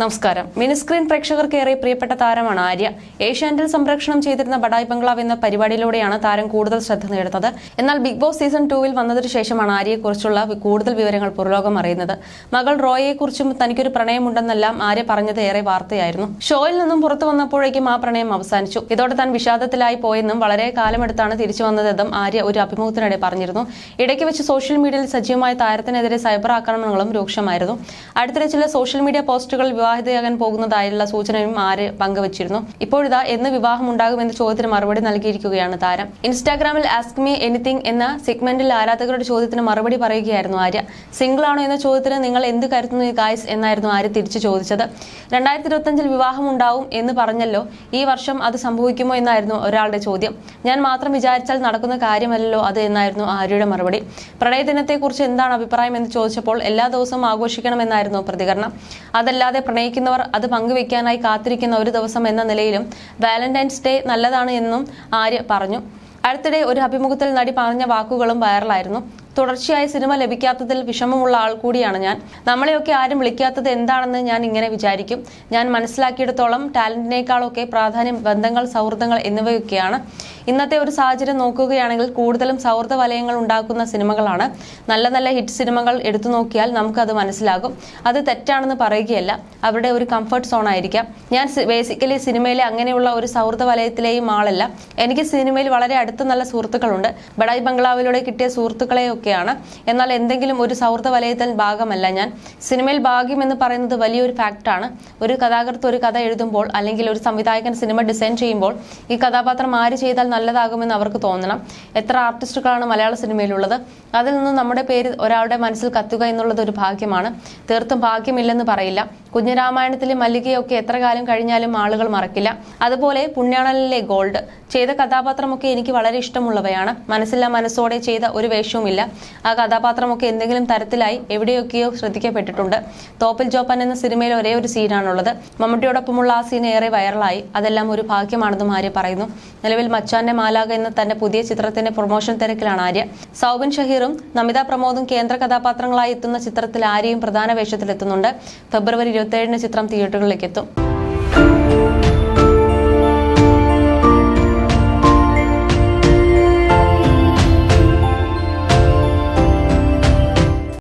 നമസ്കാരം. മിനിസ്ക്രീൻ പ്രേക്ഷകർക്കേറെ പ്രിയപ്പെട്ട താരമാണ് ആര്യ. ഏഷ്യാനെറ്റിൽ സംപ്രേഷണം ചെയ്തിരുന്ന ബഡായ് ബംഗ്ലാവ് എന്ന പരിപാടിയിലൂടെയാണ് താരം കൂടുതൽ ശ്രദ്ധ നേടുന്നത്. എന്നാൽ ബിഗ് ബോസ് സീസൺ 2-ൽ വന്നതിനു ശേഷമാണ് ആര്യയെക്കുറിച്ചുള്ള കൂടുതൽ വിവരങ്ങൾ പുറലോകം അറിയുന്നത്. മകൾ റോയയെക്കുറിച്ചും തനിക്കൊരു പ്രണയമുണ്ടെന്നെല്ലാം ആര്യ പറഞ്ഞത് ഏറെ വാർത്തയായിരുന്നു. ഷോയിൽ നിന്നും പുറത്തു വന്നപ്പോഴേക്കും ആ പ്രണയം അവസാനിച്ചു. ഇതോടെ താൻ വിഷാദത്തിലായി പോയെന്നും വളരെ കാലമെടുത്താണ് തിരിച്ചു വന്നതെന്നും ആര്യ ഒരു അഭിമുഖത്തിനിടെ പറഞ്ഞിരുന്നു. ഇടയ്ക്ക് വെച്ച് സോഷ്യൽ മീഡിയയിൽ സജീവമായ താരത്തിനെതിരെ സൈബർ ആക്രമണങ്ങളും രൂക്ഷമായിരുന്നു. അടുത്തിടെ ചില സോഷ്യൽ മീഡിയ പോസ്റ്റുകൾ വിവാഹിതയാകാൻ പോകുന്നതായുള്ള സൂചനയും ആര്യ പങ്കുവച്ചിരുന്നു. ഇപ്പോഴിതാ എന്ന് വിവാഹം ഉണ്ടാകുമെന്ന ചോദ്യത്തിന് മറുപടി നൽകിയിരിക്കുകയാണ് താരം. ഇൻസ്റ്റാഗ്രാമിൽ ആസ്ക് മീ എനിത്തിങ് എന്ന സെഗ്മെന്റിൽ ആരാധകരുടെ ചോദ്യത്തിന് മറുപടി പറയുകയായിരുന്നു ആര്യ. സിംഗിൾ ആണോ എന്ന ചോദ്യത്തിന് നിങ്ങൾ എന്ത് കരുതുന്നു ഗായ്സ് എന്നായിരുന്നു ആര്യ തിരിച്ചു ചോദിച്ചത്. 2025-ൽ വിവാഹം ഉണ്ടാവും എന്ന് പറഞ്ഞല്ലോ, ഈ വർഷം അത് സംഭവിക്കുമോ എന്നായിരുന്നു ഒരാളുടെ ചോദ്യം. ഞാൻ മാത്രം വിചാരിച്ചാൽ നടക്കുന്ന കാര്യമല്ലല്ലോ അത് എന്നായിരുന്നു ആര്യയുടെ മറുപടി. പ്രണയദിനത്തെക്കുറിച്ച് എന്താണ് അഭിപ്രായം എന്ന് ചോദിച്ചപ്പോൾ എല്ലാ ദിവസവും ആഘോഷിക്കണമെന്നായിരുന്നു പ്രതികരണം. അതല്ലാതെ പ്രണയിക്കുന്നവർ അത് പങ്കുവെക്കാനായി കാത്തിരിക്കുന്ന ഒരു ദിവസം എന്ന നിലയിലും വാലന്റൈൻസ് ഡേ നല്ലതാണ് എന്നും ആര്യ പറഞ്ഞു. അടുത്തിടെ ഒരു അഭിമുഖത്തിൽ നടി പറഞ്ഞ വാക്കുകളും വൈറലായിരുന്നു. തുടർച്ചയായി സിനിമ ലഭിക്കാത്തതിൽ വിഷമമുള്ള ആൾ കൂടിയാണ് ഞാൻ. നമ്മളെയൊക്കെ ആരും വിളിക്കാത്തത് എന്താണെന്ന് ഞാൻ ഇങ്ങനെ വിചാരിക്കും. ഞാൻ മനസ്സിലാക്കിയിടത്തോളം ടാലന്റിനേക്കാളൊക്കെ പ്രാധാന്യം ബന്ധങ്ങൾ, സൗഹൃദങ്ങൾ എന്നിവയൊക്കെയാണ്. ഇന്നത്തെ ഒരു സാഹചര്യം നോക്കുകയാണെങ്കിൽ കൂടുതലും സൗഹൃദ വലയങ്ങൾ ഉണ്ടാക്കുന്ന സിനിമകളാണ്. നല്ല നല്ല ഹിറ്റ് സിനിമകൾ എടുത്തു നോക്കിയാൽ നമുക്കത് മനസ്സിലാകും. അത് തെറ്റാണെന്ന് പറയുകയല്ല, അവരുടെ ഒരു കംഫർട്ട് സോൺ ആയിരിക്കാം. ഞാൻ ബേസിക്കലി സിനിമയിലെ അങ്ങനെയുള്ള ഒരു സൗഹൃദ വലയത്തിലെയും ആളല്ല. എനിക്ക് സിനിമയിൽ വളരെ അടുത്ത നല്ല സുഹൃത്തുക്കളുണ്ട്. ബഡായ് ബംഗ്ലാവിലൂടെ കിട്ടിയ സുഹൃത്തുക്കളെ ാണ്. എന്നാൽ എന്തെങ്കിലും ഒരു സൗഹൃദ വലയത്തിൽ ഭാഗമല്ല ഞാൻ. സിനിമയിൽ ഭാഗ്യം എന്ന് പറയുന്നത് വലിയൊരു ഫാക്റ്റാണ്. ഒരു കഥാകൃത്ത് ഒരു കഥ എഴുതുമ്പോൾ അല്ലെങ്കിൽ ഒരു സംവിധായകൻ സിനിമ ഡിസൈൻ ചെയ്യുമ്പോൾ ഈ കഥാപാത്രം ആര് ചെയ്താൽ നല്ലതാകുമെന്ന് അവർക്ക് തോന്നണം. എത്ര ആർട്ടിസ്റ്റുകളാണ് മലയാള സിനിമയിലുള്ളത്. അതിൽ നിന്ന് നമ്മുടെ പേര് ഒരാളുടെ മനസ്സിൽ കത്തുക എന്നുള്ളത് ഒരു ഭാഗ്യമാണ്. തീർത്തും ഭാഗ്യമില്ലെന്ന് പറയില്ല. കുഞ്ഞരാമായണത്തിലെ മല്ലികയൊക്കെ എത്ര കാലം കഴിഞ്ഞാലും ആളുകൾ മറക്കില്ല. അതുപോലെ പുണ്യാളനിലെ ഗോൾഡ് ചെയ്ത കഥാപാത്രമൊക്കെ എനിക്ക് വളരെ ഇഷ്ടമുള്ളവയാണ്. മനസ്സില്ല മനസ്സോടെ ചെയ്ത ഒരു വേഷവുമില്ല. ആ കഥാപാത്രമൊക്കെ എന്തെങ്കിലും തരത്തിലായി എവിടെയൊക്കെയോ ശ്രദ്ധിക്കപ്പെട്ടിട്ടുണ്ട്. തോപ്പിൽ ജോപ്പൻ എന്ന സിനിമയിൽ ഒരേ ഒരു സീനാണുള്ളത്. മമ്മൂട്ടിയോടൊപ്പമുള്ള ആ സീൻ ഏറെ വൈറലായി. അതെല്ലാം ഒരു ഭാഗ്യമാണെന്നും ആര്യ പറയുന്നു. നിലവിൽ മച്ചാന്റെ മാലാക എന്ന തന്റെ പുതിയ ചിത്രത്തിന്റെ പ്രൊമോഷൻ തിരക്കിലാണ് ആര്യ. സൗബിൻ ഷഹീറും നമിത പ്രമോദും കേന്ദ്ര കഥാപാത്രങ്ങളായി എത്തുന്ന ചിത്രത്തിൽ ആര്യയും പ്രധാന വേഷത്തിലെത്തുന്നുണ്ട്. ഫെബ്രുവരി 27-ന് ചിത്രം തിയേറ്ററുകളിലേക്ക് എത്തും.